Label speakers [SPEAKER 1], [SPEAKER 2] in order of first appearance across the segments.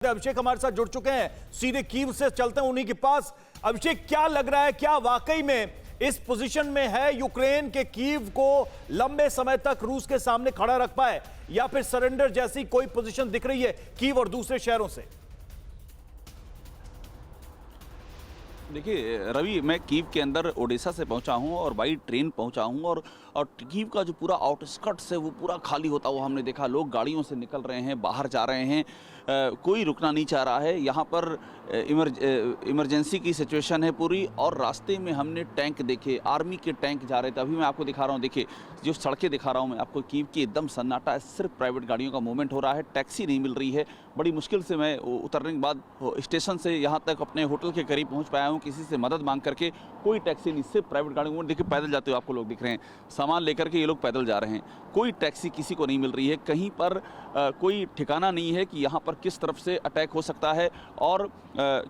[SPEAKER 1] अभिषेक हमारे साथ जुड़ चुके हैं, सीधे कीव से चलते हैं उन्हीं के पास। अभिषेक, क्या लग रहा है, क्या वाकई में इस पोजीशन में है यूक्रेन के कीव को लंबे समय तक रूस के सामने खड़ा रख पाए, या फिर सरेंडर जैसी कोई पोजीशन दिख रही है कीव और दूसरे शहरों से?
[SPEAKER 2] देखिए रवि, मैं कीव के अंदर ओडेसा से पहुंचा हूं और बाई ट्रेन पहुंचा हूं और कीव का जो पूरा आउटस्कर्ट्स है वो पूरा खाली होता हुआ हमने देखा। लोग गाड़ियों से निकल रहे हैं, बाहर जा रहे हैं, कोई रुकना नहीं चाह रहा है। यहाँ पर इमरजेंसी की सिचुएशन है पूरी। और रास्ते में हमने टैंक देखे, आर्मी के टैंक जा रहे थे। अभी मैं आपको दिखा रहा हूँ, देखिए जो सड़कें दिखा रहा हूँ मैं आपको, कीव की एकदम सन्नाटा है, सिर्फ प्राइवेट गाड़ियों का मूवमेंट हो रहा है, टैक्सी नहीं मिल रही है। बड़ी मुश्किल से मैं उतरने के बाद स्टेशन से यहाँ तक अपने होटल के करीब पहुँच पाया हूँ, किसी से मदद मांग करके। कोई टैक्सी नहीं, सिर्फ प्राइवेट गाड़ी मूवमेंट। देखिए पैदल जाते हुए आपको लोग दिख रहे हैं, सामान लेकर के ये लोग पैदल जा रहे हैं। कोई टैक्सी किसी को नहीं मिल रही है, कहीं पर कोई ठिकाना नहीं है कि यहाँ पर किस तरफ से अटैक हो सकता है। और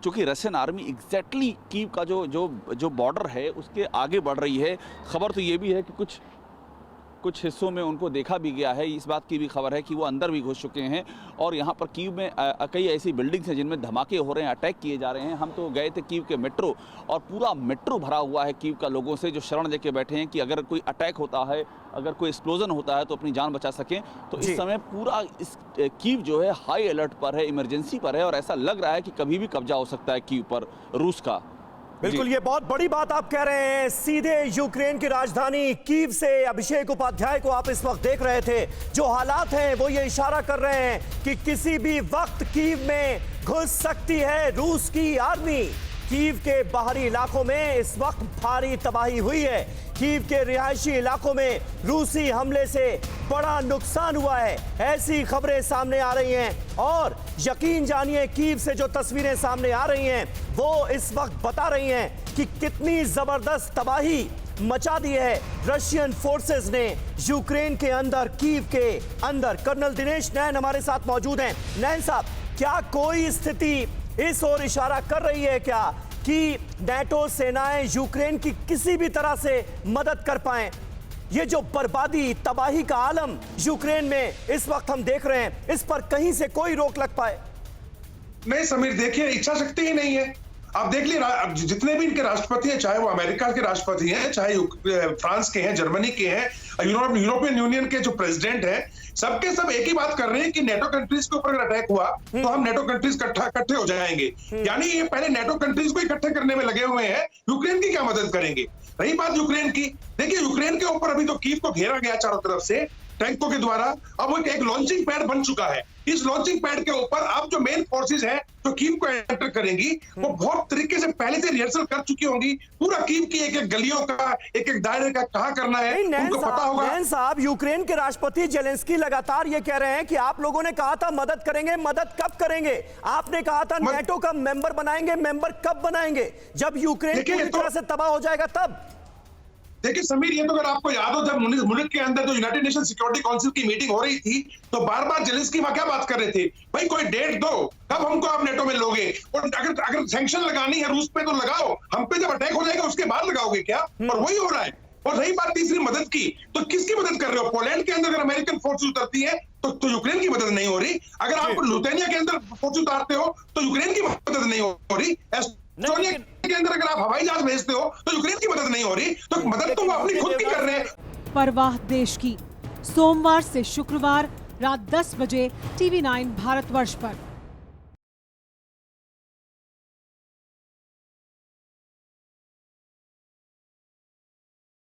[SPEAKER 2] चूँकि रशियन आर्मी एग्जैक्टली कीव का जो बॉर्डर है उसके आगे बढ़ रही है। खबर तो ये भी है कि कुछ हिस्सों में उनको देखा भी गया है। इस बात की भी खबर है कि वो अंदर भी घुस चुके हैं। और यहाँ पर कीव में कई ऐसी बिल्डिंग्स हैं जिनमें धमाके हो रहे हैं, अटैक किए जा रहे हैं। हम तो गए थे कीव के मेट्रो, और पूरा मेट्रो भरा हुआ है कीव का लोगों से, जो शरण लेके बैठे हैं कि अगर कोई अटैक होता है, अगर कोई एक्सप्लोजन होता है तो अपनी जान बचा सकें। तो इस समय पूरा इस कीव जो है हाई अलर्ट पर है, इमरजेंसी पर है, और ऐसा लग रहा है कि कभी भी कब्जा हो सकता है कीव पर रूस का।
[SPEAKER 1] बिल्कुल, ये बहुत बड़ी बात आप कह रहे हैं। सीधे यूक्रेन की राजधानी कीव से अभिषेक उपाध्याय को आप इस वक्त देख रहे थे। जो हालात हैं वो ये इशारा कर रहे हैं कि किसी भी वक्त कीव में घुस सकती है रूस की आर्मी। कीव के बाहरी इलाकों में इस वक्त भारी तबाही हुई है। कीव के रिहायशी इलाकों में रूसी हमले से बड़ा नुकसान हुआ है, ऐसी खबरें सामने आ रही हैं। और यकीन जानिए, कीव से जो तस्वीरें सामने आ रही हैं वो इस वक्त बता रही हैं कि कितनी जबरदस्त तबाही मचा दी है रशियन फोर्सेस ने यूक्रेन के अंदर, कीव के अंदर। कर्नल दिनेश नैन हमारे साथ मौजूद हैं। नैन साहब, क्या कोई स्थिति इस ओर इशारा कर रही है क्या कि नेटो सेनाएं यूक्रेन की किसी भी तरह से मदद कर पाएं? ये जो बर्बादी, तबाही का आलम यूक्रेन में इस वक्त हम देख रहे हैं, इस पर कहीं से कोई रोक लग पाए?
[SPEAKER 3] नहीं समीर, देखिए इच्छा शक्ति ही नहीं है। आप देख लीजिए, जितने भी इनके राष्ट्रपति हैं, चाहे वो अमेरिका के राष्ट्रपति हैं, चाहे फ्रांस के हैं, जर्मनी के हैं, यूरोपियन यूनियन के जो प्रेसिडेंट हैं, सबके सब एक ही बात कर रहे हैं कि नेटो कंट्रीज के ऊपर अगर अटैक हुआ तो हम नेटो कंट्रीज इकट्ठे हो जाएंगे। यानी ये पहले नेटो कंट्रीज को इकट्ठे करने में लगे हुए हैं, यूक्रेन की क्या मदद करेंगे। रही बात यूक्रेन की, देखिए यूक्रेन के ऊपर अभी तो कीव को घेरा गया चारों तरफ से टैंकों के द्वारा। अब वो एक लॉन्चिंग पैड बन चुका है। इस लॉन्चिंग पैड के ऊपर अब जो मेन फोर्सेस हैं जो कीव को एंटर करेंगी, वो बहुत तरीके से पहले से रिहर्सल कर चुकी होंगी। पूरा कीव की एक एक गलियों का, एक एक दायरे का कहां करना है उनको पता होगा।
[SPEAKER 1] नैन साहब, यूक्रेन के राष्ट्रपति जेलेंस्की लगातार ये कह रहे हैं कि आप लोगों ने कहा था मदद करेंगे, मदद कब करेंगे? आपने कहा था नेटो का मेंबर बनाएंगे, मेंबर कब बनाएंगे? जब यूक्रेन पूरी तरह से तबाह हो जाएगा तब।
[SPEAKER 3] देखिए समीर, ये तो अगर आपको याद हो, जब मुनिख के अंदर जो यूनाइटेड नेशन सिक्योरिटी काउंसिल की मीटिंग हो रही थी, तो बार बार जेलेंस्की वहां क्या बात कर रहे थे, भाई कोई डेट दो, कब हमको आप नेटो में लोगे, और अगर सैंक्शन लगानी है रूस पे तो लगाओ, हम पे जब अटैक हो जाएगा उसके बाद लगाओगे क्या? और वही हो रहा है। और रही बात तीसरी मदद की, तो किसकी मदद कर रहे हो? पोलैंड के अंदर अगर अमेरिकन फोर्स उतरती है तो यूक्रेन की मदद नहीं हो रही। अगर आप लिथुआनिया के अंदर फोर्स उतारते हो तो यूक्रेन की मदद नहीं हो रही। एस्टोनिया के अंदर अगर आप हवाई जहाज भेजते हो तो यूक्रेन की मदद नहीं हो रही। तो मदद तो वो अपनी खुद की कर रहे हैं।
[SPEAKER 4] परवाह देश की, सोमवार से शुक्रवार रात 10 बजे TV9 भारतवर्ष पर।